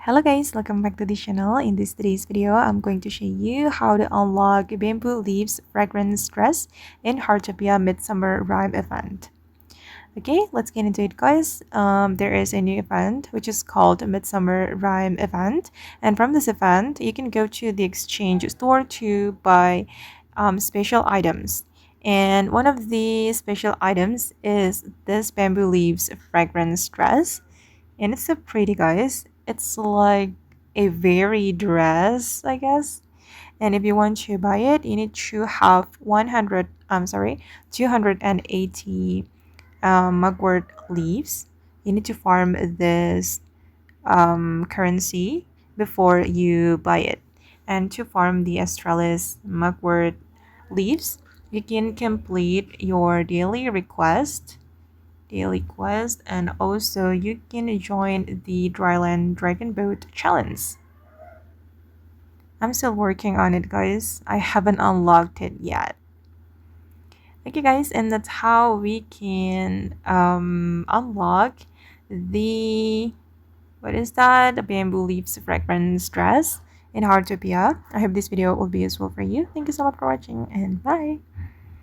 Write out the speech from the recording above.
Hello guys, welcome back to the channel. In today's video, I'm going to show you how to unlock Bamboo Leaves Fragrance Dress in Heartopia Midsummer Rhyme event. Okay, let's get into it guys. There is a new event which is called Midsummer Rhyme event, and from this event, you can go to the exchange store to buy special items. And one of the special items is this Bamboo Leaves Fragrance Dress, and it's so pretty guys. It's like a very dress, I guess. And if you want to buy it, you need to have 280 mugwort leaves. You need to farm this currency before you buy it. And to farm the Astralis mugwort leaves, you can complete your daily quest, and also you can join the Dryland Dragon Boat Challenge. I'm still working on it guys. I haven't unlocked it yet. Okay guys, and that's how we can unlock the the bamboo leaves fragrance dress in Heartopia. I hope this video will be useful for you. Thank you so much for watching, and bye.